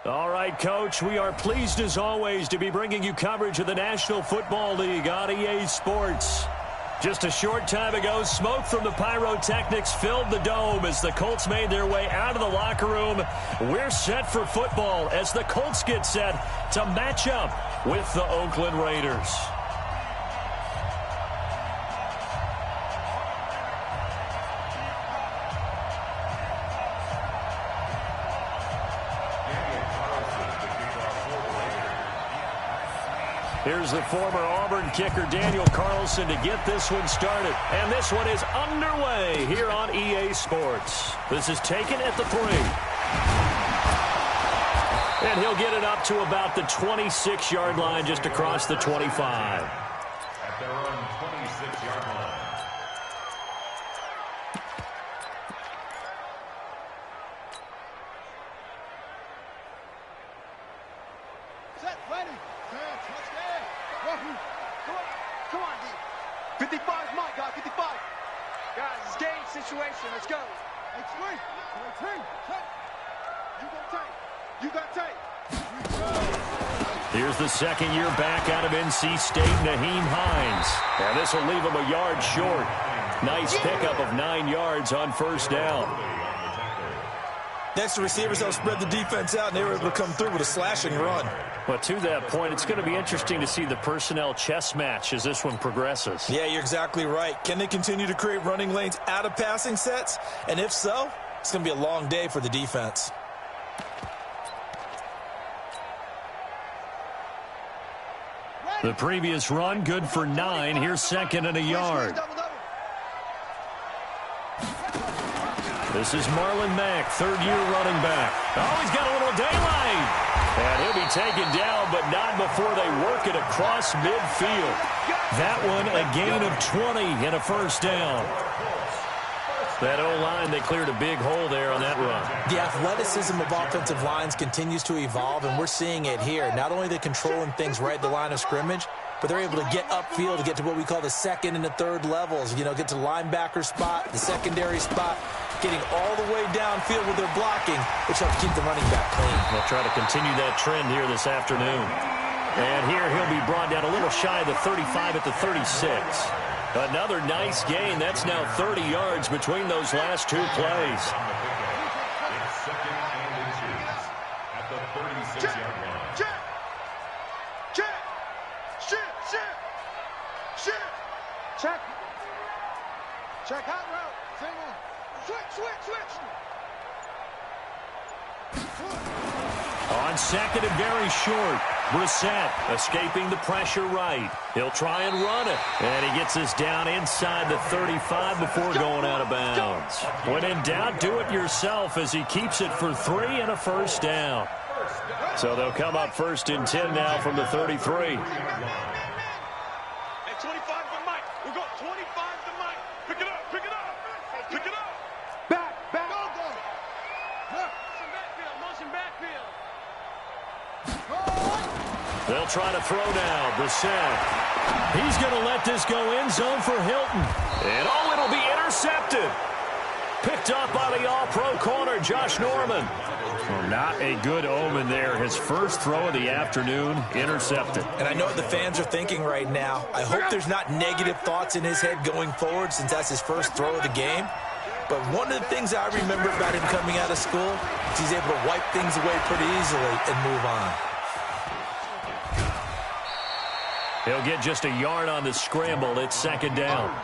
All right, Coach, we are pleased as always to be bringing you coverage of the National Football League on EA Sports. Just a short time ago, smoke from the pyrotechnics filled the dome as the Colts made their way out of the locker room. We're set for football as the Colts get set to match up with the Oakland Raiders. Here's the former Auburn kicker, Daniel Carlson, to get this one started. And this one is underway here on EA Sports. This is taken at the 3. And he'll get it up to about the 26-yard line, just across the 25. At their own 26-yard line. Set, ready. Touchdown. Come on, D. 55 is my guy, 55. Guys, it's game situation. Let's go. Hey, Trey. You got tape. Here's the second year back out of NC State, Nyheim Hines. And this will leave him a yard short. Nice pickup of 9 yards on first down. Next, the receivers helped spread the defense out, and they were able to come through with a slashing run. But to that point, it's going to be interesting to see the personnel chess match as this one progresses. Yeah, you're exactly right. Can they continue to create running lanes out of passing sets? And if so, it's going to be a long day for the defense. The previous run, good for 9. Here's second and a yard. This is Marlon Mack, third-year running back. Oh, he's got a little daylight. And he'll be taken down, but not before they work it across midfield. That one, a gain of 20 and a first down. That O-line, they cleared a big hole there on that run. The athleticism of offensive lines continues to evolve, and we're seeing it here. Not only are they controlling things right at the line of scrimmage, but they're able to get upfield to get to what we call the second and the third levels. You know, get to the linebacker spot, the secondary spot, getting all the way downfield with their blocking, which helps keep the running back clean. They'll try to continue that trend here this afternoon. And here he'll be brought down a little shy of the 35 at the 36. Another nice gain. That's now 30 yards between those last 2 plays. It's second and inches at the 36-yard line. Check out route. Single. Switch. On second and very short, Brissett escaping the pressure right. He'll try and run it. And he gets us down inside the 35 before going out of bounds. When in doubt, do it yourself as he keeps it for 3 and a first down. So they'll come up first and 10 now from the 33. They'll try to throw now. Brissett. He's going to let this go end zone for Hilton. And, oh, it'll be intercepted. Picked up by the all-pro corner, Josh Norman. Well, not a good omen there. His first throw of the afternoon, intercepted. And I know what the fans are thinking right now. I hope there's not negative thoughts in his head going forward since that's his first throw of the game. But one of the things I remember about him coming out of school is he's able to wipe things away pretty easily and move on. He'll get just a yard on the scramble. It's second down.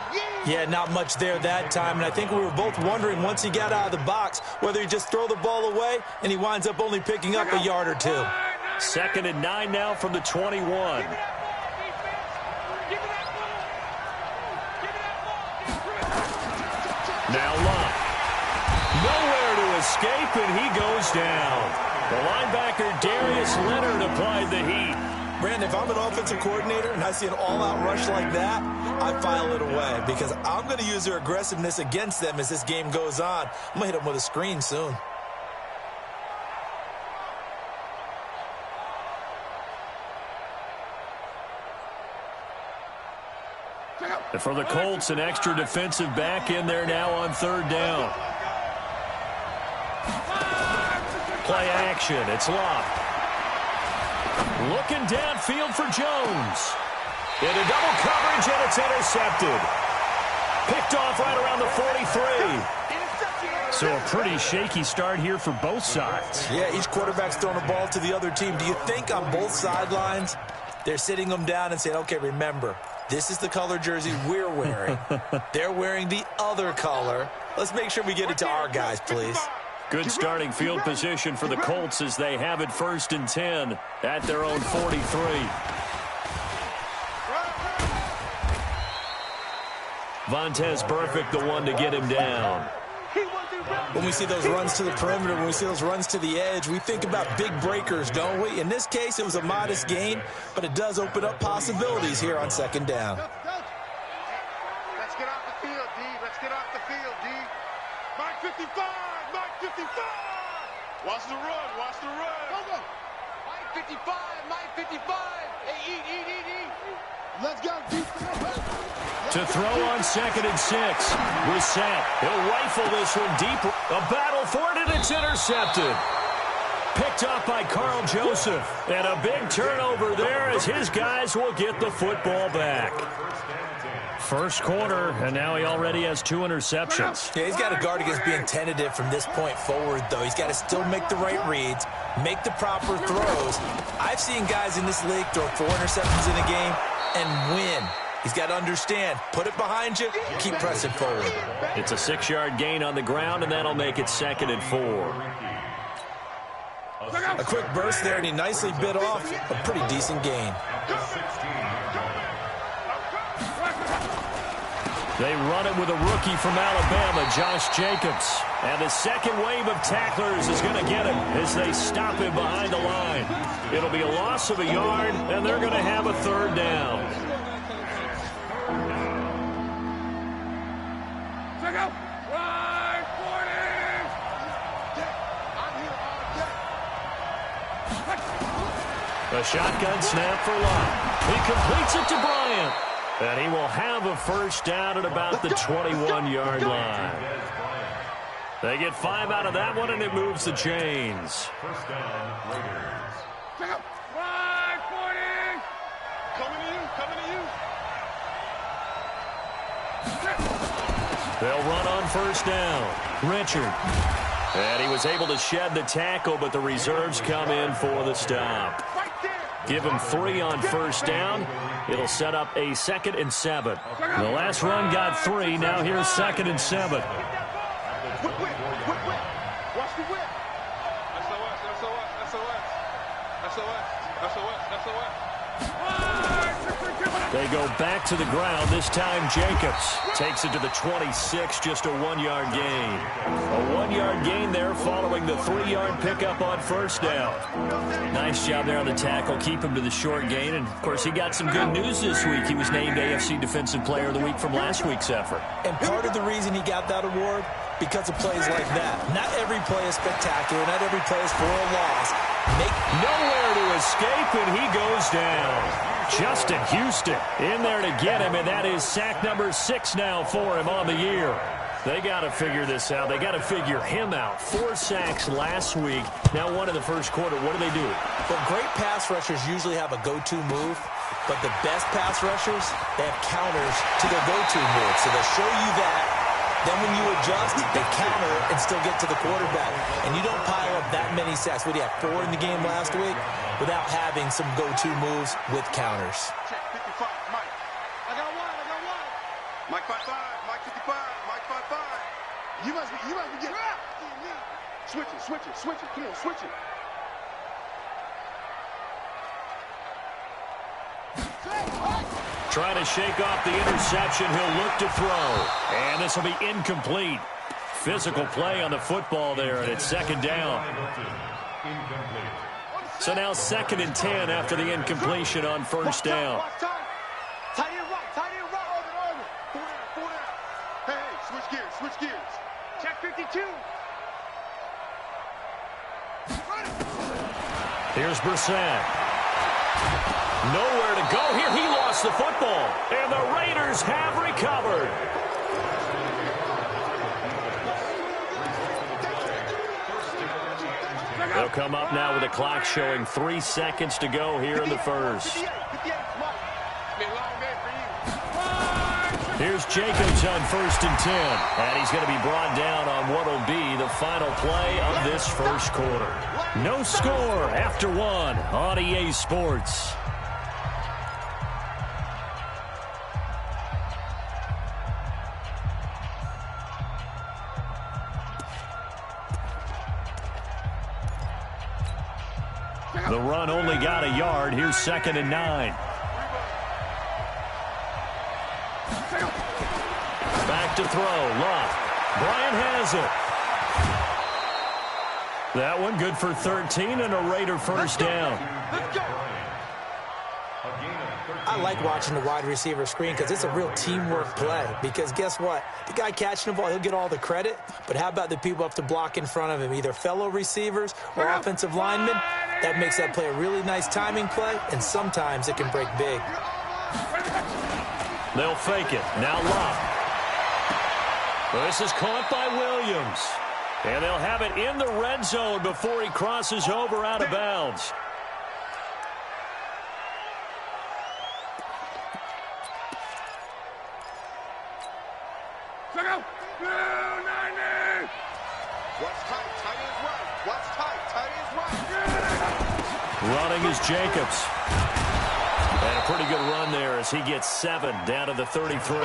Yeah, not much there that time. And I think we were both wondering once he got out of the box whether he just throw the ball away and he winds up only picking up a yard or 2. Second and 9 now from the 21. Now Lott. Nowhere to escape, and he goes down. The linebacker Darius Leonard applied the heat. Brandon, if I'm an offensive coordinator and I see an all-out rush like that, I file it away because I'm going to use their aggressiveness against them as this game goes on. I'm going to hit them with a screen soon. And for the Colts, an extra defensive back in there now on third down. Play action. It's Love. Looking downfield for Jones. Into double coverage, and it's intercepted. Picked off right around the 43. So a pretty shaky start here for both sides. Yeah, each quarterback's throwing the ball to the other team. Do you think on both sidelines they're sitting them down and saying, okay, remember, this is the color jersey we're wearing. They're wearing the other color. Let's make sure we get it to our guys, please. Good starting field position for the Colts as they have it 1st and 10 at their own 43. Vontaze Burfict, the one to get him down. When we see those runs to the perimeter, when we see those runs to the edge, we think about big breakers, don't we? In this case, it was a modest gain, but it does open up possibilities here on 2nd down. Let's get off the field, D. Let's get off the field, D. Mike 55! Mike 55! Watch the run. Watch the run. Go, go. Mike 55! Mike 55! Hey, eat. Let's go, D. To throw on 2nd and 6. Brissett. He'll rifle this one deep. A battle for it, and it's intercepted. Picked up by Carl Joseph. And a big turnover there as his guys will get the football back. First quarter, and now he already has 2 interceptions. Yeah, he's got to guard against being tentative from this point forward, though. He's got to still make the right reads, make the proper throws. I've seen guys in this league throw 4 interceptions in a game and win. He's got to understand, put it behind you, keep pressing forward. It's a 6-yard gain on the ground, and that'll make it 2nd and 4. A quick burst there, and he nicely bit off a pretty decent gain. They run it with a rookie from Alabama, Josh Jacobs. And the second wave of tacklers is going to get him as they stop him behind the line. It'll be a loss of a yard, and they're going to have a 3rd down. A shotgun snap for Love. He completes it to Bryant. And he will have a 1st down at about the 21-yard line. They get 5 out of that one, and it moves the chains. 1st down, Raiders. They'll run on 1st down. Richard. And he was able to shed the tackle, but the reserves come in for the stop. Give him 3 on 1st down. It'll set up a 2nd and 7. The last run got 3. Now here's 2nd and 7. Watch the whip. SOS. They go back to the ground. This time Jacobs takes it to the 26, just a 1-yard gain. A 1-yard gain there following the 3-yard pickup on 1st down. Nice job there on the tackle. Keep him to the short gain. And, of course, he got some good news this week. He was named AFC Defensive Player of the Week from last week's effort. And part of the reason he got that award, because of plays like that. Not every play is spectacular. Not every play is for a loss. Nowhere to escape, and he goes down. Justin Houston in there to get him, and that is sack number 6 now for him on the year. They got to figure this out. They got to figure him out. 4 sacks last week. Now 1 in the first quarter. What do? Well, great pass rushers usually have a go-to move, but the best pass rushers, they have counters to their go-to move. So they'll show you that. Then when you adjust, they counter and still get to the quarterback. And you don't pile up that many sacks. What do you have, 4 in the game last week? Without having some go-to moves with counters. Check 55, Mike. I got one. Mike 55, Mike 55, Mike 55. You must be getting up. Switch it. Come on, switch it. Trying to shake off the interception. He'll look to throw. And this will be incomplete. Physical play on the football there, and it's 2nd down. So now 2nd and 10 after the incompletion on 1st down. Tight end right. Four down. Hey, switch gears. Check 52. Here's Brissett. Nowhere to go here. He lost the football. And the Raiders have recovered. They'll come up now with the clock showing 3 seconds to go here in the first. Here's Jacobs on 1st and 10. And he's going to be brought down on what will be the final play of this first quarter. No score after 1 on EA Sports. The run only got a yard. Here's 2nd and 9. Back to throw. Luck. Bryant has it. That one good for 13 and a Raider first down. I like watching the wide receiver screen because it's a real teamwork play. Because guess what? The guy catching the ball, he'll get all the credit. But how about the people up to block in front of him? Either fellow receivers or offensive linemen. That makes that play a really nice timing play, and sometimes it can break big. They'll fake it. Now Luck. This is caught by Williams. And they'll have it in the red zone before he crosses over out of bounds. Running is Jacobs. And a pretty good run there as he gets 7 down to the 33.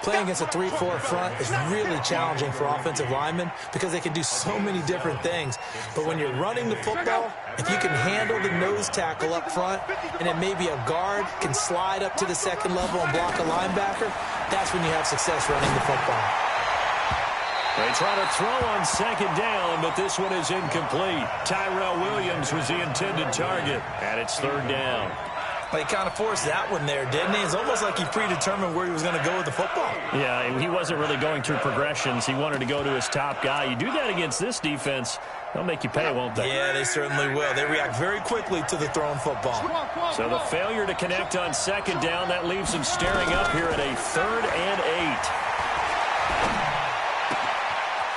Playing against a 3-4 front is really challenging for offensive linemen because they can do so many different things. But when you're running the football, if you can handle the nose tackle up front and then maybe a guard can slide up to the second level and block a linebacker, that's when you have success running the football. They try to throw on 2nd down, but this one is incomplete. Tyrell Williams was the intended target, and it's 3rd down. Well, he kind of forced that one there, didn't he? It's almost like he predetermined where he was going to go with the football. Yeah, he wasn't really going through progressions. He wanted to go to his top guy. You do that against this defense, they'll make you pay, won't they? Yeah, they certainly will. They react very quickly to the thrown football. So the failure to connect on 2nd down, that leaves him staring up here at a 3rd and 8.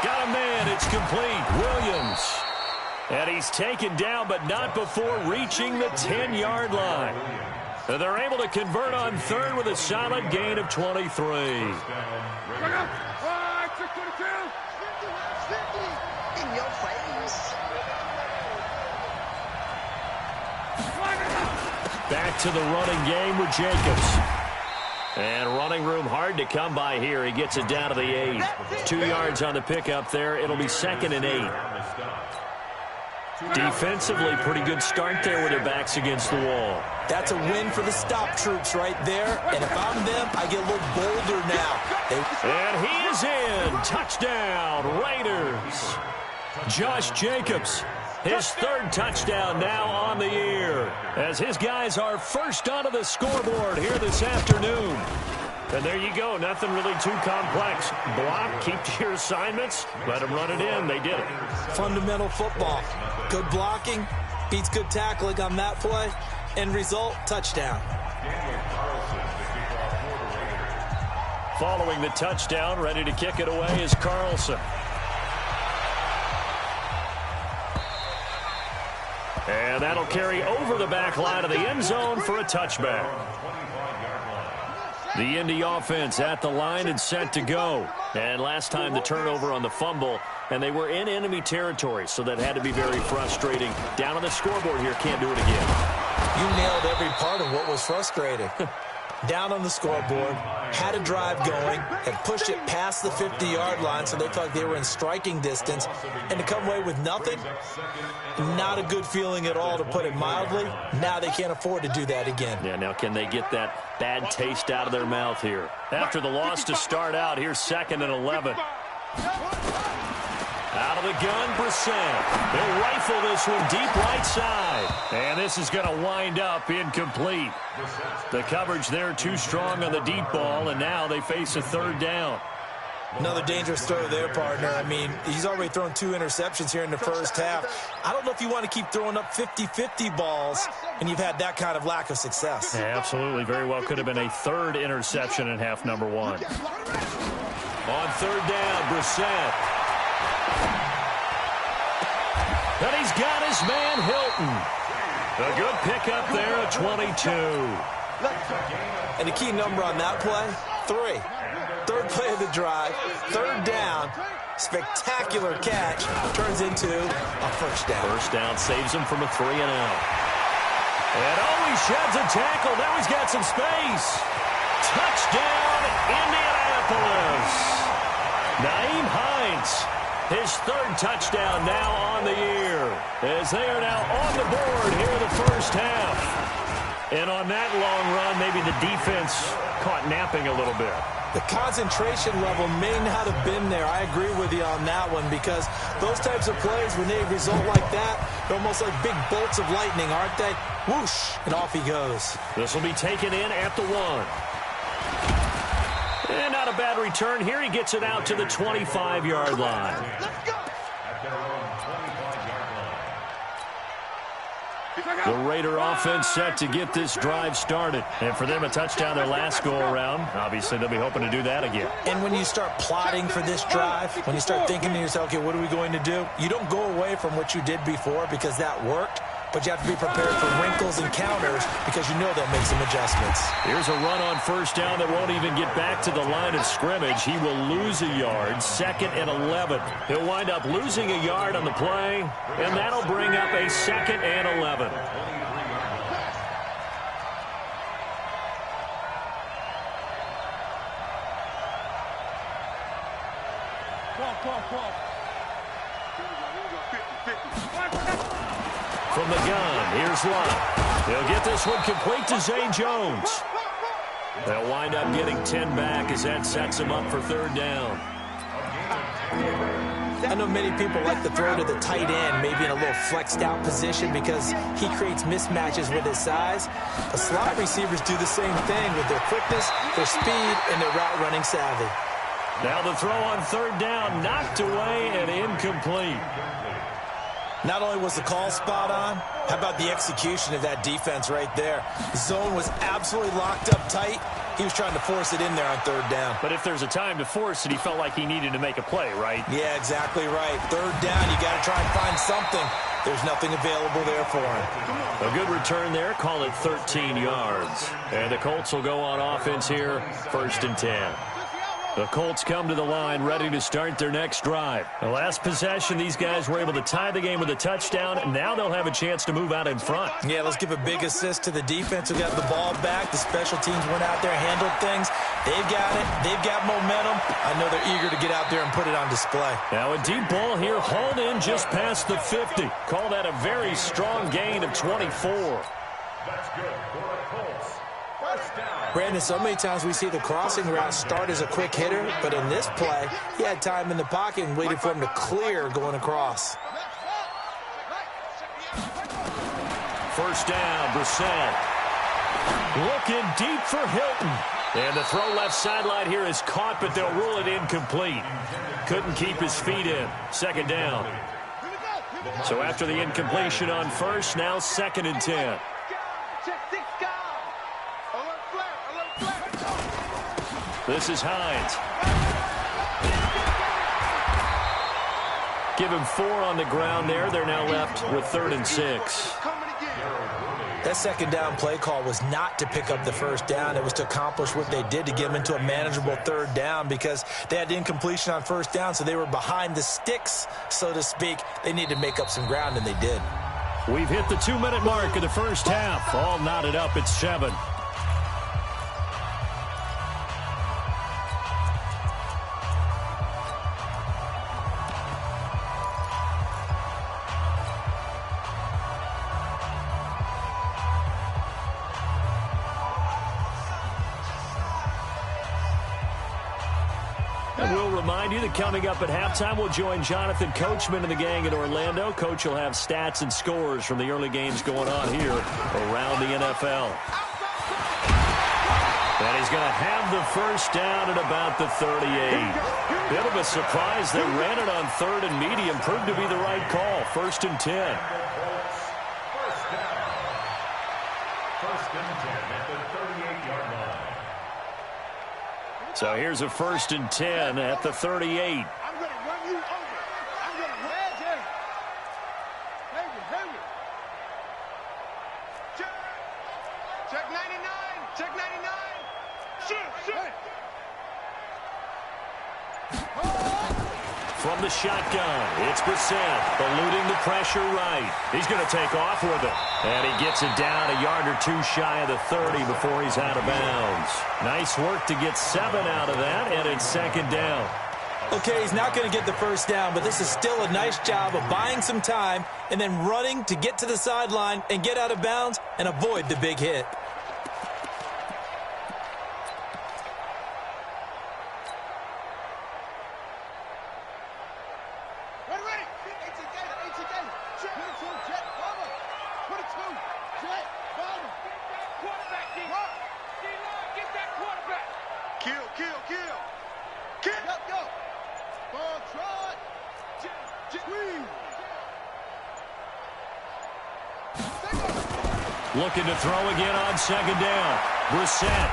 Got a man, it's complete. Williams. And he's taken down, but not before reaching the 10-yard line. And they're able to convert on 3rd with a solid gain of 23. In your face. Back to the running game with Jacobs. And running room hard to come by here. He gets it down to the 8. 2 yards on the pickup there. It'll be 2nd and 8. Defensively, pretty good start there with their backs against the wall. That's a win for the stop troops right there. And if I'm them, I get a little bolder now. And he is in. Touchdown, Raiders. Josh Jacobs, his 3rd touchdown now on the year, as his guys are first onto the scoreboard here this afternoon. And there you go. Nothing really too complex. Block, keep to your assignments, let them run it in. They did it. Fundamental football. Good blocking, beats good tackling on that play. End result, touchdown. Following the touchdown, ready to kick it away is Carlson. And that'll carry over the back line of the end zone for a touchback. The Indy offense at the line and set to go. And last time the turnover on the fumble, and they were in enemy territory, so that had to be very frustrating. Down on the scoreboard here, can't do it again. You nailed every part of what was frustrating. Down on the scoreboard, had a drive going, had pushed it past the 50-yard line so they felt like they were in striking distance, and to come away with nothing, not a good feeling at all, to put it mildly. Now they can't afford to do that again. Yeah, now can they get that bad taste out of their mouth here? After the loss to start out, here's 2nd and 11. Out of the gun, Brissett. They'll rifle this one deep right side. And this is going to wind up incomplete. The coverage there too strong on the deep ball, and now they face a 3rd down. Another dangerous throw there, partner. I mean, he's already thrown 2 interceptions here in the first half. I don't know if you want to keep throwing up 50-50 balls when you've had that kind of lack of success. Yeah, absolutely. Very well could have been a 3rd interception in half number 1. On 3rd down, Brissett. And he's got his man Hilton. A good pickup there at 22. And the key number on that play, 3. Third play of the drive, third down, spectacular catch, turns into a first down. First down saves him from a 3-and-out. And he sheds a tackle. Now he's got some space. Touchdown, Indianapolis. Nyheim Hines, his third touchdown now on the year, as they are now on the board here in the first half. And on that long run, maybe the defense caught napping a little bit. The concentration level may not have been there. I agree with you on that one, because those types of plays, when they result like that, they're almost like big bolts of lightning, aren't they? Whoosh, and off he goes. This will be taken in at the 1. And not a bad return here. He gets it out to the 25-yard line. Let's go. The Raider offense set to get this drive started. And for them, a touchdown their last go-around. Obviously, they'll be hoping to do that again. And when you start plotting for this drive, when you start thinking to yourself, okay, what are we going to do? You don't go away from what you did before because that worked. But you have to be prepared for wrinkles and counters because you know they'll make some adjustments. Here's a run on first down that won't even get back to the line of scrimmage. He will lose a yard, 2nd and 11. He'll wind up losing a yard on the play, and that'll bring up a 2nd and 11. From the gun, here's Lott. He'll get this one complete to Zay Jones. They'll wind up getting 10 back as that sets him up for 3rd down. I know many people like to throw to the tight end, maybe in a little flexed out position because he creates mismatches with his size. But slot receivers do the same thing with their quickness, their speed, and their route running savvy. Now the throw on 3rd down, knocked away and incomplete. Not only was the call spot on, how about the execution of that defense right there? The zone was absolutely locked up tight. He was trying to force it in there on 3rd down. But if there's a time to force it, he felt like he needed to make a play, right? Yeah, exactly right. 3rd down, you got to try and find something. There's nothing available there for him. A good return there, call it 13 yards. And the Colts will go on offense here, 1st and 10. The Colts come to the line ready to start their next drive. The last possession, these guys were able to tie the game with a touchdown. Now they'll have a chance to move out in front. Yeah, let's give a big assist to the defense who got the ball back. The special teams went out there, handled things. They've got it. They've got momentum. I know they're eager to get out there and put it on display. Now a deep ball here, hauled in just past the 50. Call that a very strong gain of 24. That's good for the Colts. First down. Brandon, so many times we see the crossing route start as a quick hitter, but in this play, he had time in the pocket and waited for him to clear going across. First down, Brissett. Looking deep for Hilton. And the throw left sideline here is caught, but they'll rule it incomplete. Couldn't keep his feet in. 2nd down. So after the incompletion on first, now 2nd and 10. This is Hines. Give him 4 on the ground there. They're now left with 3rd and 6. That 2nd down play call was not to pick up the 1st down. It was to accomplish what they did to get them into a manageable 3rd down because they had the incompletion on 1st down, so they were behind the sticks, so to speak. They needed to make up some ground, and they did. We've hit the 2-minute mark of the first half. All knotted up at 7. And we'll remind you that coming up at halftime, we'll join Jonathan Coachman and the gang in Orlando. Coach will have stats and scores from the early games going on here around the NFL. And he's going to have the first down at about the 38. Bit of a surprise. They ran it on 3rd and medium. Proved to be the right call. 1st and 10. First down. 1st and 10 at the 38-yard line. So here's a 1st and 10 at the 38. I'm going to run you over. I'm going to run you. From the shotgun, it's Brissett, eluding the pressure right. He's going to take off with it. And he gets it down a yard or two shy of the 30 before he's out of bounds. Nice work to get 7 out of that, and it's second down. Okay, he's not going to get the first down, but this is still a nice job of buying some time and then running to get to the sideline and get out of bounds and avoid the big hit. Looking to throw again on second down. Brissett.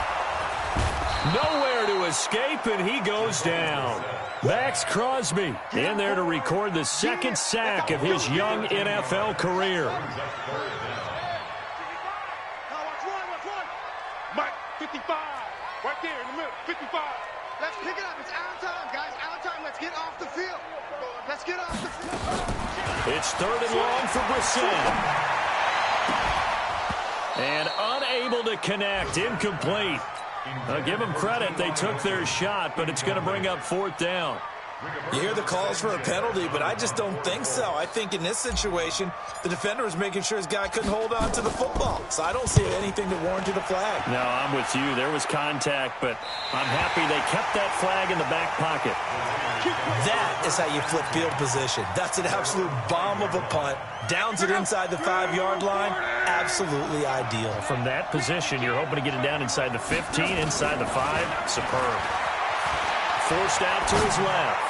Nowhere to escape, and he goes down. Max Crosby in there to record the second sack of his young NFL career. Mike, 55. Right there in the middle, 55. Let's pick it up. It's out of time, guys. Out of time. Let's get off the field. Let's get off the field. It's third and long for Brissett. And unable to connect, incomplete. Give them credit, they took their shot, but it's going to bring up fourth down. You hear the calls for a penalty, but I just don't think so. I think in this situation, the defender was making sure his guy couldn't hold on to the football. So I don't see anything that warranted a flag. No, I'm with you. There was contact, but I'm happy they kept that flag in the back pocket. That is how you flip field position. That's an absolute bomb of a punt. Downs it inside the 5-yard line. Absolutely ideal. From that position, you're hoping to get it down inside the 15, inside the 5. Superb. Forced out to his left.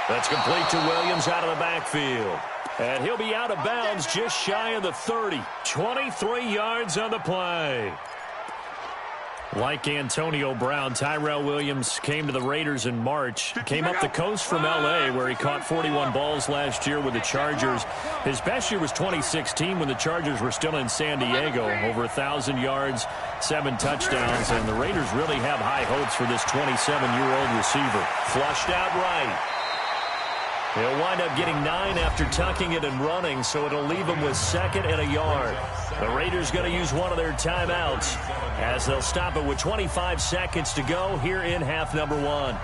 That's complete to Williams out of the backfield. And he'll be out of bounds just shy of the 30. 23 yards on the play. Like Antonio Brown, Tyrell Williams came to the Raiders in March. Came up the coast from L.A., where he caught 41 balls last year with the Chargers. His best year was 2016 when the Chargers were still in San Diego. Over 1,000 yards, 7 touchdowns, and the Raiders really have high hopes for this 27-year-old receiver. Flushed out right. He'll wind up getting 9 after tucking it and running, so it'll leave him with 2nd and a yard. The Raiders going to use one of their timeouts as they'll stop it with 25 seconds to go here in half number 1.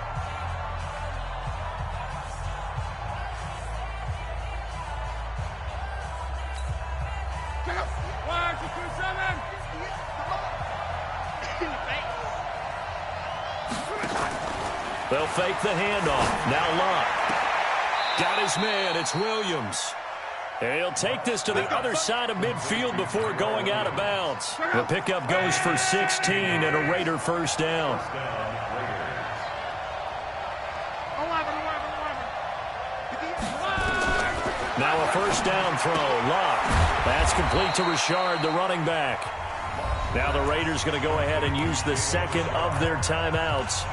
They'll fake the handoff. Now Locke. Got his man. It's Williams. And he'll take this to the other side of midfield before going out of bounds. The pickup goes for 16 and a Raider first down. Now a first down throw. Locke. That's complete to Richard, the running back. Now the Raiders going to go ahead and use the second of their timeouts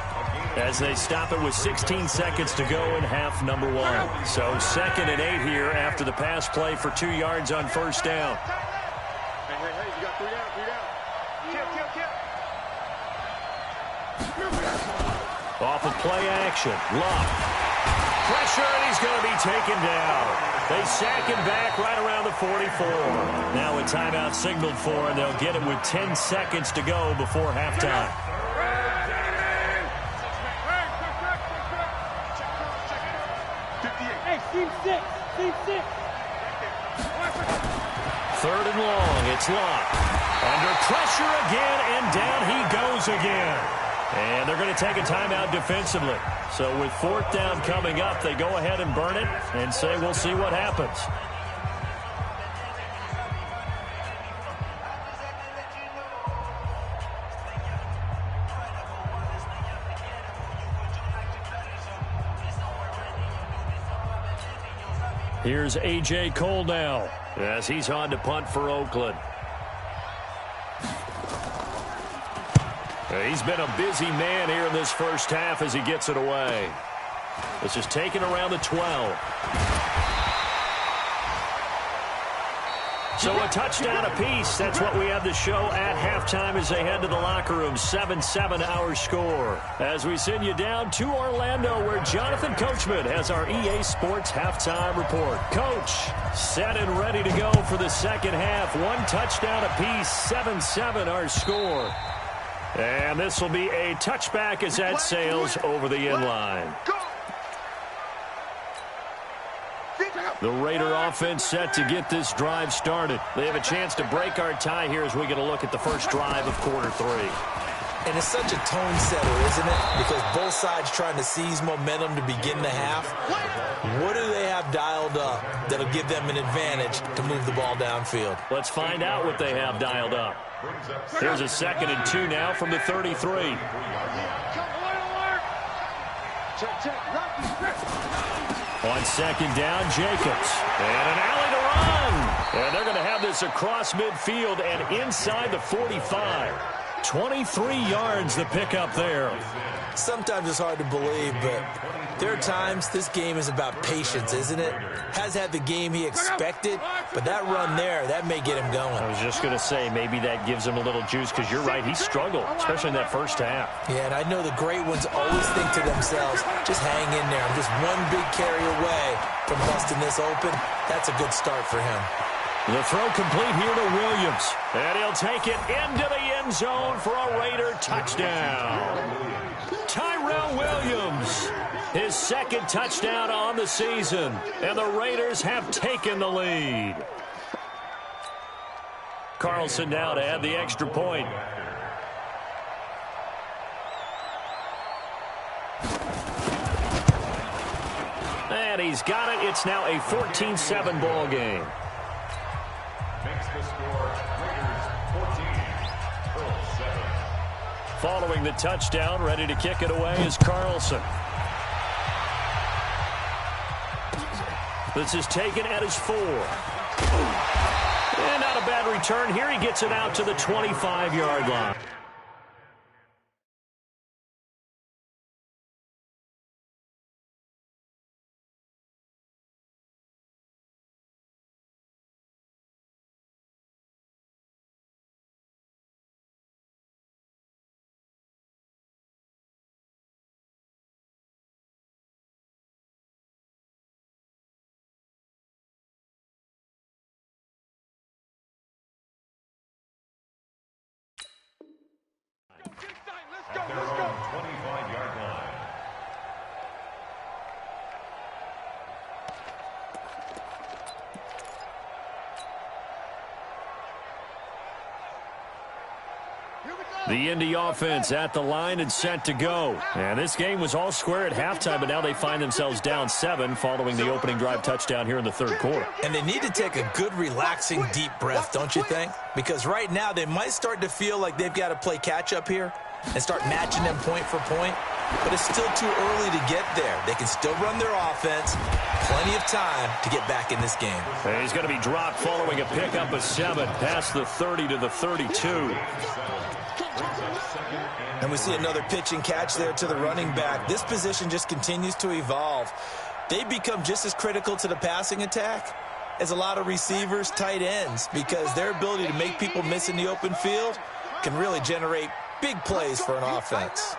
as they stop it with 16 seconds to go in half number 1. So 2nd and 8 here after the pass play for 2 yards on first down. Hey, you got 3 down. Kill. Off of play action. Locke. Pressure, and he's going to be taken down. They sack him back right around the 44. Now a timeout signaled for, and they'll get it with 10 seconds to go before halftime. Team 6. 3rd and long. It's Locke. Under pressure again, and down he goes again. And they're going to take a timeout defensively. So with 4th down coming up, they go ahead and burn it and say we'll see what happens. Here's A.J. Cole now as he's on to punt for Oakland. He's been a busy man here in this first half as he gets it away. This is taken around the 12. So a touchdown apiece. That's what we have to show at halftime as they head to the locker room. 7-7 our score. As we send you down to Orlando, where Jonathan Coachman has our EA Sports halftime report. Coach, set and ready to go for the second half. One touchdown apiece. 7-7 our score. And this will be a touchback as that sails over the inline. The Raider offense set to get this drive started. They have a chance to break our tie here as we get a look at the first drive of quarter three. And it's such a tone setter, isn't it? Because both sides trying to seize momentum to begin the half. What do they have dialed up that'll give them an advantage to move the ball downfield? Let's find out what they have dialed up. Here's a 2nd and 2 now from the 33. On 2nd down, Jacobs. And an alley to run. And they're going to have this across midfield and inside the 45. 23 yards the pickup there. Sometimes it's hard to believe, but there are times this game is about patience, isn't it? Has had the game he expected, but that run there, that may get him going. I was just going to say, maybe that gives him a little juice, because you're right, he struggled, especially in that first half. Yeah, and I know the great ones always think to themselves, just hang in there. I'm just one big carry away from busting this open. That's a good start for him. The throw complete here to Williams. And he'll take it into the end zone for a Raider touchdown. Tyrell Williams, his 2nd touchdown on the season. And the Raiders have taken the lead. Carlson now to add the extra point. And he's got it. It's now a 14-7 ball game. Makes the score Raiders 14, Earl 7. Following the touchdown, ready to kick it away is Carlson. This is taken at his 4. And not a bad return here. He gets it out to the 25-yard line. At their own 25-yard line. The Indy offense at the line and set to go. And this game was all square at halftime, but now they find themselves down 7 following the opening drive touchdown here in the 3rd quarter. And they need to take a good, relaxing, deep breath, don't you think? Because right now they might start to feel like they've got to play catch-up here and start matching them point for point. But it's still too early to get there. They can still run their offense. Plenty of time to get back in this game. And he's going to be dropped following a pickup of 7 past the 30 to the 32. And we see another pitch and catch there to the running back. This position just continues to evolve. They become just as critical to the passing attack as a lot of receivers, tight ends, because their ability to make people miss in the open field can really generate big plays for an offense.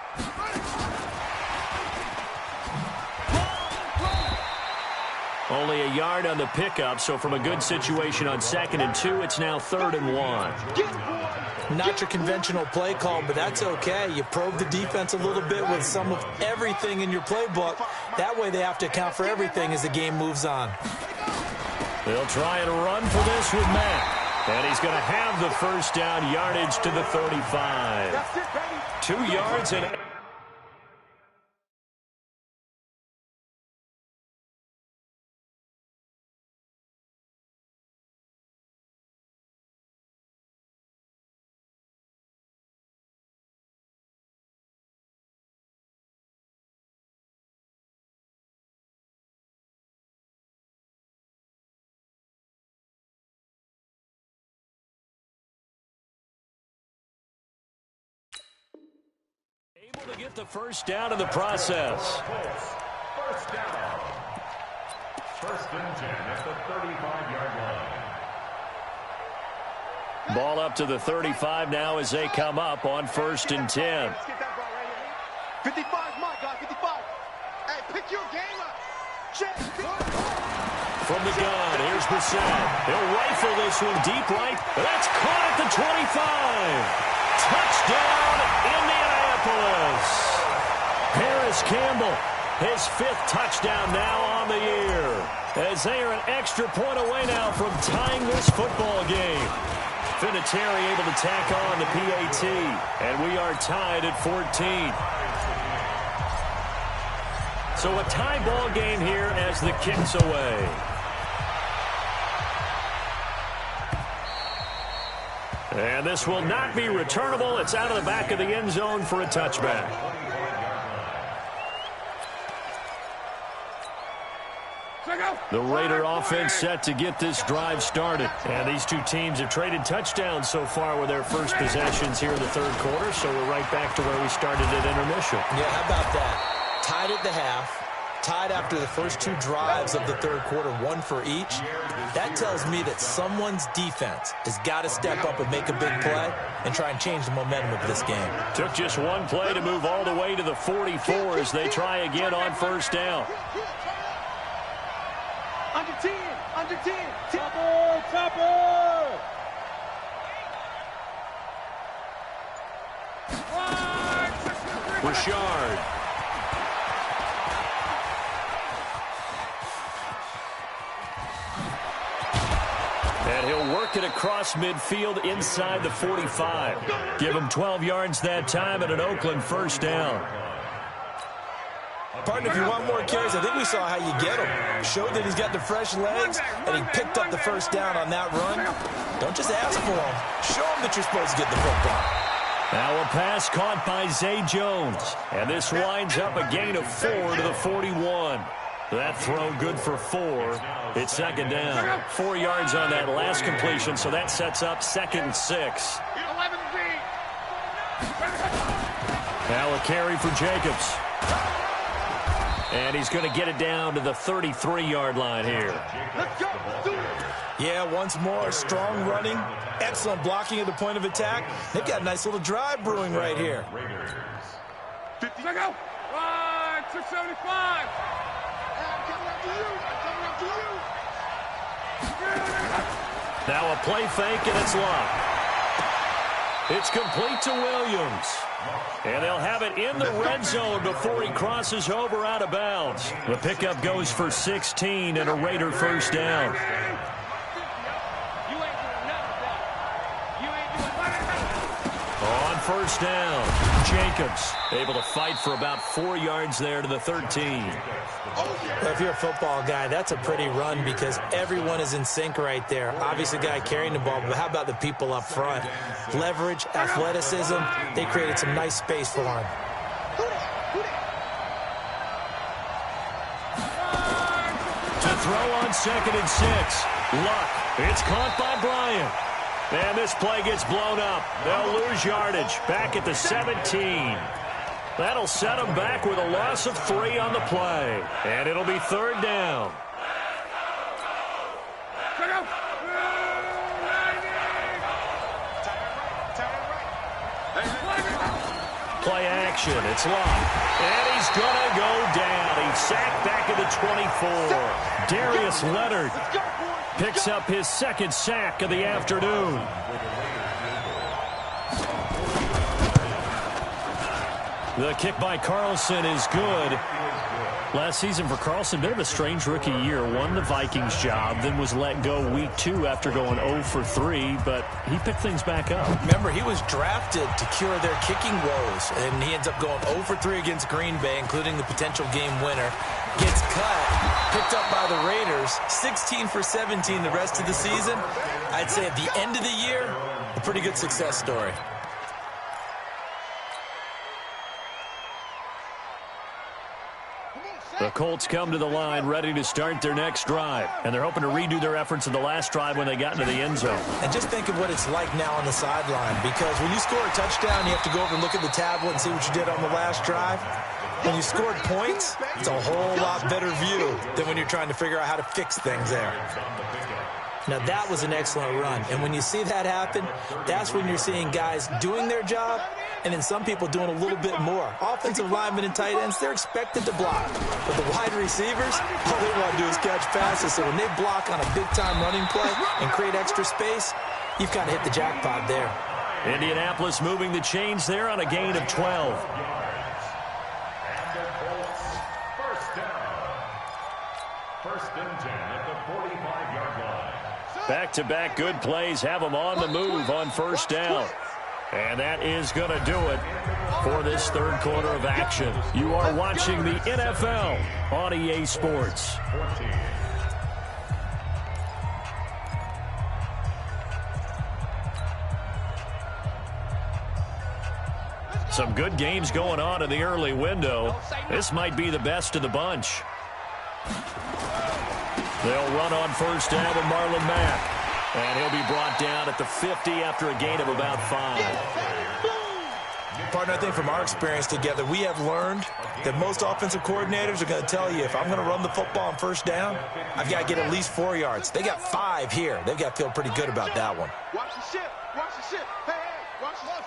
Only a yard on the pickup, so from a good situation on 2nd and 2, it's now 3rd and 1. Not your conventional play call, but that's okay. You probe the defense a little bit with some of everything in your playbook. That way they have to account for everything as the game moves on. They'll try and run for this with Mack. And he's going to have the first down, yardage to the 35. 2 yards and... able to get the first down in the process. First down. 1st and 10 at the 35-yard line. Ball up to the 35 now as they come up on 1st and 10. 55 my guy, 55. Hey, pick your game up. Check. From the gun, here's Brissett. He'll rifle this one deep right. That's caught at the 25. Touchdown, Indianapolis. Paris Campbell, his 5th touchdown now on the year. As they are an extra point away now from tying this football game. Vinatieri able to tack on the PAT. And we are tied at 14. So a tie ball game here as the kick's away. And this will not be returnable. It's out of the back of the end zone for a touchback. The Raider offense set to get this drive started. And these two teams have traded touchdowns so far with their first possessions here in the 3rd quarter. So we're right back to where we started at intermission. Yeah, how about that? Tied at the half. Tied after the first 2 drives of the 3rd quarter, 1 for each. That tells me that someone's defense has got to step up and make a big play and try and change the momentum of this game. Took just 1 play to move all the way to the 44 as they try again on 1st down. Under 10, under 10. Chopper! Richard. And he'll work it across midfield inside the 45. Give him 12 yards that time and an Oakland 1st down. Partner, if you want more carries, I think we saw how you get him. Showed that he's got the fresh legs, and he picked up the 1st down on that run. Don't just ask for him. Show him that you're supposed to get the football. Now a pass caught by Zay Jones. And this winds up a gain of 4 to the 41. That throw good for 4. It's 2nd down. 4 yards on that last completion, so that sets up 2nd and 6. Now a carry for Jacobs. And he's going to get it down to the 33-yard line here. Yeah, once more, strong running, excellent blocking at the point of attack. They've got a nice little drive brewing right here. 50. Go. 675. Now a play fake, and it's locked. It's complete to Williams. And they'll have it in the red zone before he crosses over out of bounds. The pickup goes for 16 and a Raider 1st down. On 1st down, Jacobs able to fight for about 4 yards there to the 13. Well, if you're a football guy, that's a pretty run because everyone is in sync right there. Obviously, the guy carrying the ball, but how about the people up front? Leverage, athleticism, they created some nice space for him. To throw on 2nd and 6. Luck. It's caught by Bryant. And this play gets blown up. They'll lose yardage back at the 17. That'll set them back with a loss of 3 on the play. And it'll be 3rd down. Play action. It's locked. And he's going to go down. He's sacked back at the 24. Darius Leonard picks up his 2nd sack of the afternoon. The kick by Carlson is good. Last season for Carlson, bit of a strange rookie year. Won the Vikings job, then was let go week 2 after going 0 for 3, but he picked things back up. Remember, he was drafted to cure their kicking woes, and he ends up going 0 for 3 against Green Bay, including the potential game winner. Gets cut, picked up by the Raiders, 16 for 17 the rest of the season. I'd say at the end of the year, a pretty good success story. The Colts come to the line ready to start their next drive, and they're hoping to redo their efforts in the last drive when they got into the end zone. And just think of what it's like now on the sideline, because when you score a touchdown, you have to go over and look at the tablet and see what you did on the last drive. When you scored points, it's a whole lot better view than when you're trying to figure out how to fix things there. Now, that was an excellent run. And when you see that happen, that's when you're seeing guys doing their job and then some people doing a little bit more. Offensive linemen and tight ends, they're expected to block. But the wide receivers, all they want to do is catch passes. So when they block on a big-time running play and create extra space, you've kind of hit the jackpot there. Indianapolis moving the chains there on a gain of 12. First and 10 at the 45-yard line. Back-to-back good plays have them on the move on first down. And that is going to do it for this third quarter of action. You are watching the NFL on EA Sports. Some good games going on in the early window. This might be the best of the bunch. They'll run on first down with Marlon Mack. And he'll be brought down at the 50 after a gain of about 5. Partner, I think from our experience together, we have learned that most offensive coordinators are going to tell you, if I'm going to run the football on first down, I've got to get at least 4 yards. They got 5 here. They've got to feel pretty good about that one. Watch the ship. Watch the ship. Hey, hey. Watch the ship.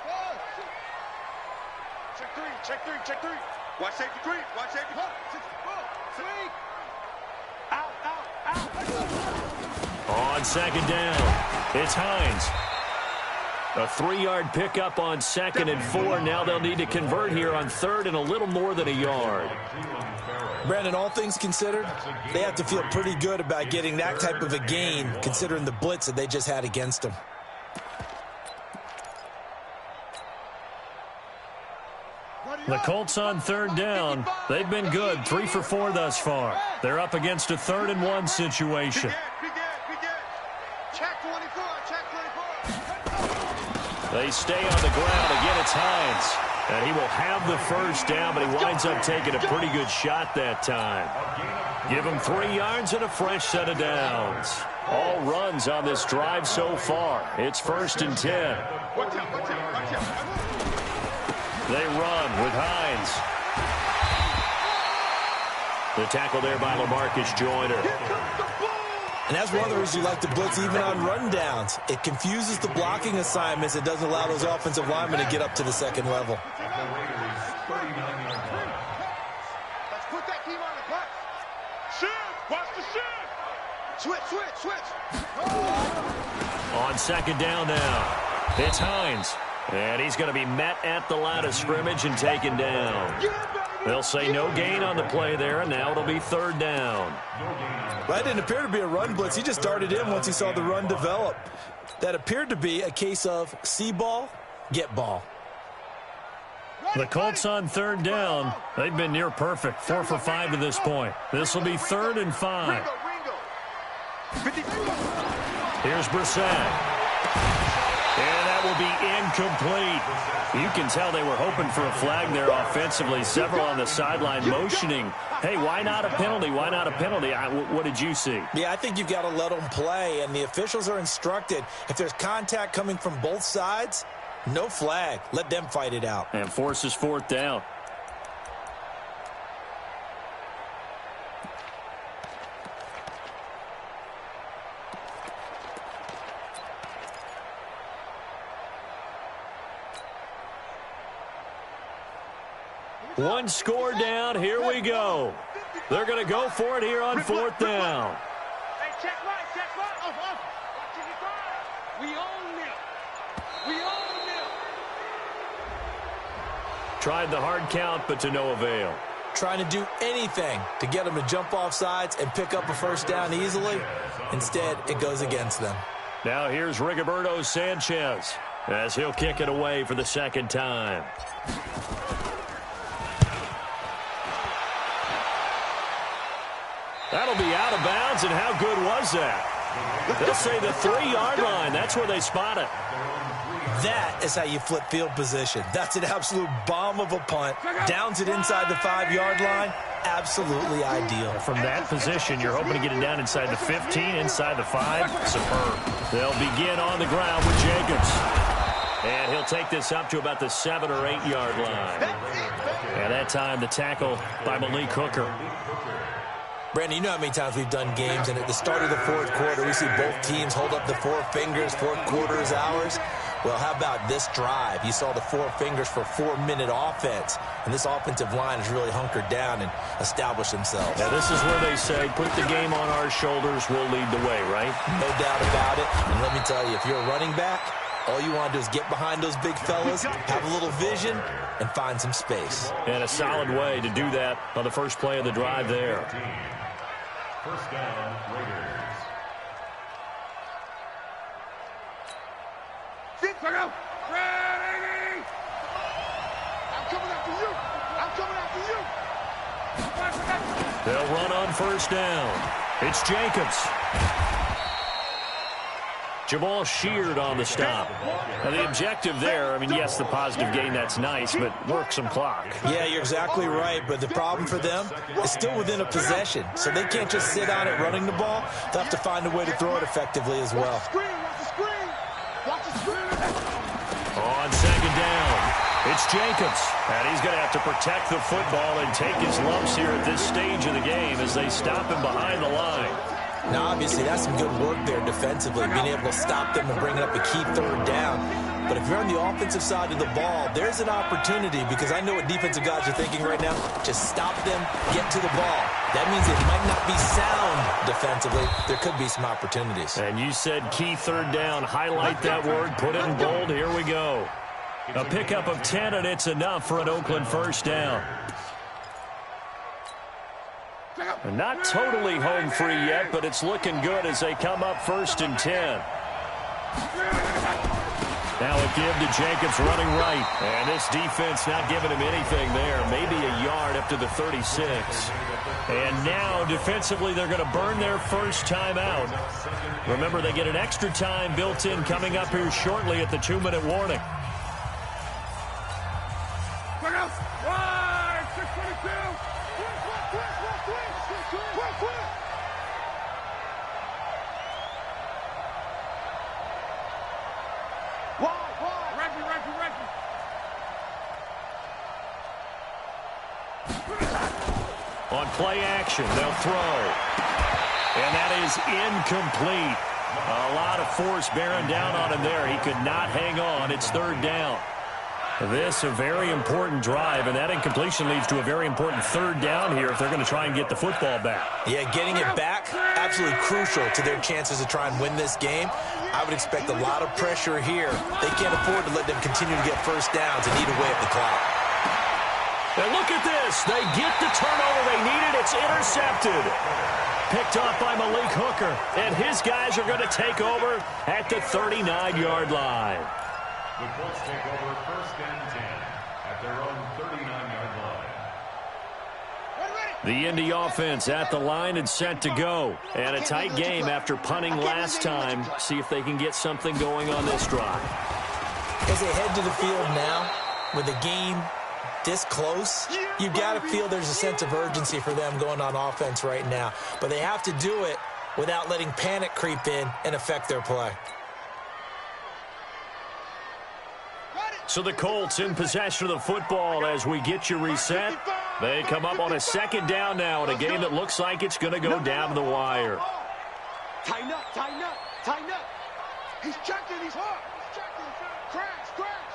Check 3. Check 3. Check 3. Watch safety 3. Watch safety 4. 6. Out. Out. Out. On second down, it's Hines. A 3-yard pickup on second and 4. Now they'll need to convert here on third and a little more than a yard. Brandon, all things considered, they have to feel pretty good about getting that type of a gain, considering the blitz that they just had against them. The Colts on third down. They've been good, 3 for 4 thus far. They're up against a 3rd and 1 situation. Check 24. Check 24. They stay on the ground. Again, it's Hines. And he will have the first down, but he winds up taking a pretty good shot that time. Give him 3 yards and a fresh set of downs. All runs on this drive so far. It's 1st and 10. Watch out. Watch out. Watch out. They run with Hines. The tackle there by LaMarcus Joyner. And that's one of the reasons you like to blitz even on run downs. It confuses the blocking assignments. It doesn't allow those offensive linemen to get up to the second level. Let's put that team on the bus. Shift. Watch the shift. Switch. On second down now, it's Hines. And he's going to be met at the line of scrimmage and taken down. They'll say no gain on the play there, and now it'll be 3rd down. Well, that didn't appear to be a run blitz. He just darted in once he saw the run develop. That appeared to be a case of see ball, get ball. The Colts on 3rd down. They've been near perfect, 4 for 5 to this point. This will be 3rd and 5. Here's Brissett. And that will be incomplete. You can tell they were hoping for a flag there offensively. Several on the sideline motioning. Hey, why not a penalty? Why not a penalty? What did you see? Yeah, I think you've got to let them play, and the officials are instructed. If there's contact coming from both sides, no flag. Let them fight it out. And forces 4th down. One score down. Here we go. They're going to go for it here on 4th down. Hey, check right. Off. Watch it. We own it. Tried the hard count, but to no avail. Trying to do anything to get them to jump off sides and pick up a first down easily. Instead, it goes against them. Now here's Rigoberto Sanchez as he'll kick it away for the 2nd time. That'll be out of bounds, and how good was that? They'll say the 3-yard line. That's where they spot it. That is how you flip field position. That's an absolute bomb of a punt. Downs it inside the 5-yard line. Absolutely ideal. From that position, you're hoping to get it down inside the 15, inside the 5. Superb. They'll begin on the ground with Jacobs. And he'll take this up to about the 7- or 8-yard line. And that time, the tackle by Malik Hooker. Brandon, you know how many times we've done games, and at the start of the fourth quarter, we see both teams hold up the four fingers, fourth quarter is ours. Well, how about this drive? You saw the four fingers for 4-minute offense, and this offensive line has really hunkered down and established themselves. Yeah, this is where they say, put the game on our shoulders, we'll lead the way, right? No doubt about it. And let me tell you, if you're a running back, all you want to do is get behind those big fellas, have a little vision, and find some space. And a solid way to do that on the first play of the drive there. First down, Raiders. Ready! I'm coming after you. I'm coming after you. They'll run on first down. It's Jacobs. Jamal Sheard on the stop. Now, the objective there, I mean, yes, the positive gain, that's nice, but work some clock. Yeah, you're exactly right, but the problem for them is still within a possession, so they can't just sit on it running the ball. They'll have to find a way to throw it effectively as well. Watch the screen. Watch the screen. On second down, it's Jacobs. And he's going to have to protect the football and take his lumps here at this stage of the game as they stop him behind the line. Now, obviously, that's some good work there defensively, being able to stop them and bring up a key third down. But if you're on the offensive side of the ball, there's an opportunity, because I know what defensive guys are thinking right now. Just stop them, get to the ball. That means it might not be sound defensively. There could be some opportunities. And you said key third down. Highlight that word. Put it in bold. Here we go. A pickup of 10, and it's enough for an Oakland first down. And not totally home free yet, but it's looking good as they come up 1st and 10. Now a give to Jacobs running right. And this defense not giving him anything there. Maybe a yard up to the 36. And now defensively they're going to burn their first time out. Remember, they get an extra time built in coming up here shortly at the 2-minute warning. On play action, they'll throw. And that is incomplete. A lot of force bearing down on him there. He could not hang on. It's 3rd down. This a very important drive, and that incompletion leads to a very important 3rd down here if they're going to try and get the football back. Yeah, getting it back, absolutely crucial to their chances to try and win this game. I would expect a lot of pressure here. They can't afford to let them continue to get first downs and eat away at the clock. And look at this. They get the turnover they needed. It's intercepted. Picked off by Malik Hooker. And his guys are going to take over at the 39-yard line. The Colts take over 1st and 10 at their own 39-yard line. The Indy offense at the line and set to go. And a tight game after punting last time. See if they can get something going on this drive. As they head to the field now with the game this close, you've got to feel there's a sense of urgency for them going on offense right now. But they have to do it without letting panic creep in and affect their play. So the Colts in possession of the football as we get you reset. They come up on a 2nd down now in a game that looks like it's going to go down to the wire. Tighten up, tighten up, tighten up. He's checking, he's hard. He's checking, crash, crash.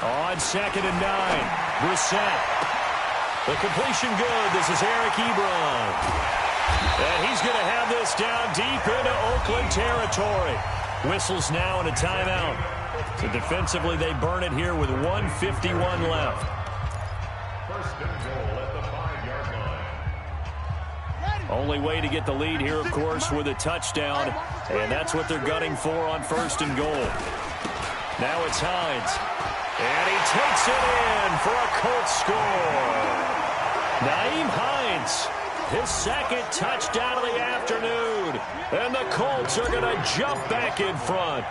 On 2nd and 9, Brissett. The completion good. This is Eric Ebron. And he's going to have this down deep into Oakland territory. Whistles now and a timeout. So defensively, they burn it here with 1:51 left. 1st and goal at the 5-yard line. Only way to get the lead here, of course, with a touchdown. And that's what they're gunning for on 1st and goal. Now it's Hines. And he takes it in for a Colts score. Nyheim Hines. His 2nd touchdown of the afternoon. And the Colts are going to jump back in front.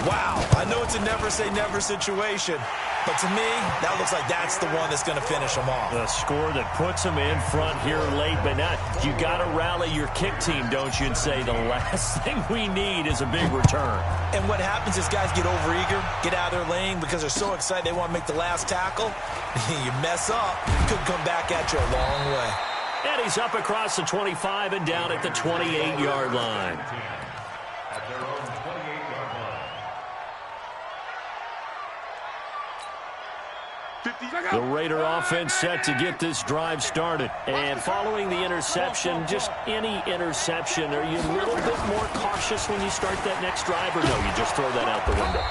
Wow, I know it's a never say never situation, but to me, that looks like that's the one that's going to finish them off. The score that puts them in front here late, but now you got to rally your kick team, don't you, and say the last thing we need is a big return. And what happens is guys get overeager, get out of their lane because they're so excited they want to make the last tackle. You mess up, it could come back at you a long way. And he's up across the 25 and down at the 28-yard line. At their own 28-yard line. The Raider offense set to get this drive started. And following the interception, just any interception, are you a little bit more cautious when you start that next drive, or no, you just throw that out the window?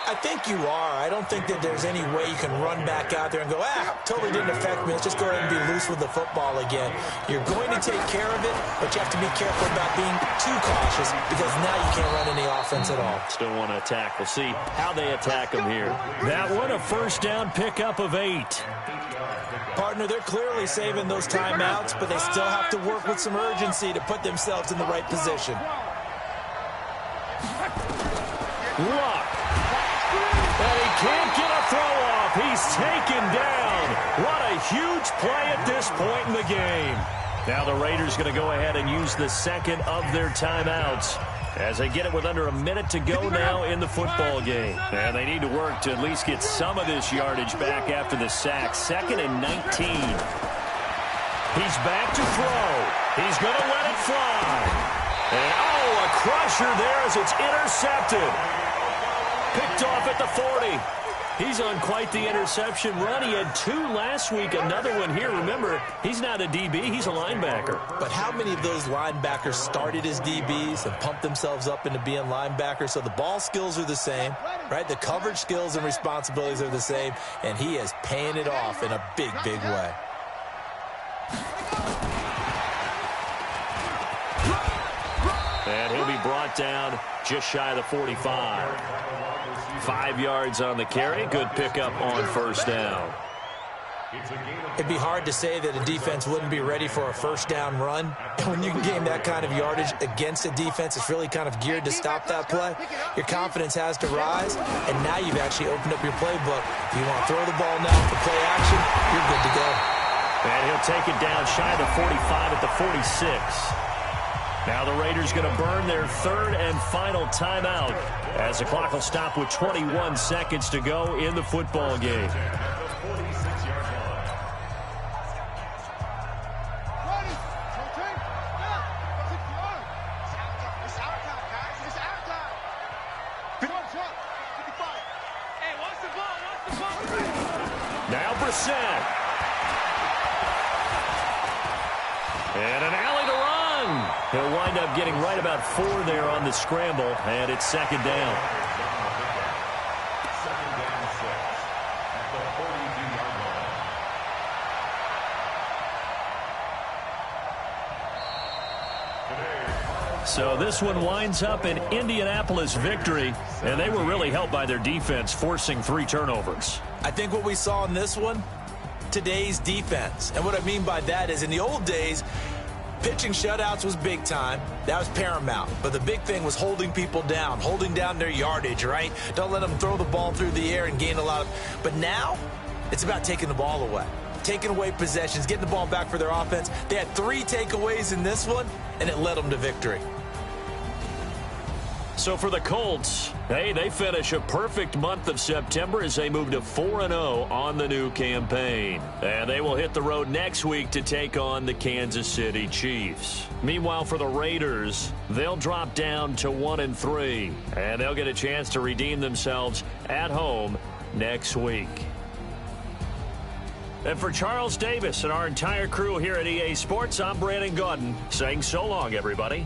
I think you are. I don't think that there's any way you can run back out there and go, totally didn't affect me. Let's just go ahead and be loose with the football again. You're going to take care of it, but you have to be careful about being too cautious because now you can't run any offense at all. Still want to attack. We'll see how they attack them here. That one, a first down pickup of 8. Partner, they're clearly saving those timeouts, but they still have to work with some urgency to put themselves in the right position. Luck. And he can't get a throw off. He's taken down. What a huge play at this point in the game. Now the Raiders going to go ahead and use the second of their timeouts as they get it with under a minute to go now in the football game. And they need to work to at least get some of this yardage back after the sack. 2nd and 19. He's back to throw. He's going to let it fly. And, a crusher there as it's intercepted. Picked off at the 40. He's on quite the interception run. He had 2 last week, another one here. Remember, he's not a DB, he's a linebacker. But how many of those linebackers started as DBs and pumped themselves up into being linebackers? So the ball skills are the same, right? The coverage skills and responsibilities are the same, and he is paying it off in a big, big way. And he'll be brought down just shy of the 45. 5 yards on the carry. Good pickup on first down. It'd be hard to say that a defense wouldn't be ready for a first down run. And when you can gain that kind of yardage against a defense, it's really kind of geared to stop that play. Your confidence has to rise, and now you've actually opened up your playbook. If you want to throw the ball now for play action, you're good to go. And he'll take it down shy of the 45 at the 46. Now the Raiders going to burn their 3rd and final timeout as the clock will stop with 21 seconds to go in the football game. Now Brissett. And an alley to run. He'll wind up getting right about 4 there on the scramble, and it's 2nd down. 2nd down 6 at the 42-yard line. So this one winds up an Indianapolis victory, and they were really helped by their defense, forcing 3 turnovers. I think what we saw in this one, today's defense. And what I mean by that is in the old days, pitching shutouts was big time. That was paramount. But the big thing was holding people down, holding down their yardage, right? Don't let them throw the ball through the air and gain a lot of... But now, it's about taking the ball away. Taking away possessions, getting the ball back for their offense. They had 3 takeaways in this one, and it led them to victory. So for the Colts, hey, they finish a perfect month of September as they move to 4-0 on the new campaign. And they will hit the road next week to take on the Kansas City Chiefs. Meanwhile, for the Raiders, they'll drop down to 1-3, and they'll get a chance to redeem themselves at home next week. And for Charles Davis and our entire crew here at EA Sports, I'm Brandon Gaudin saying so long, everybody.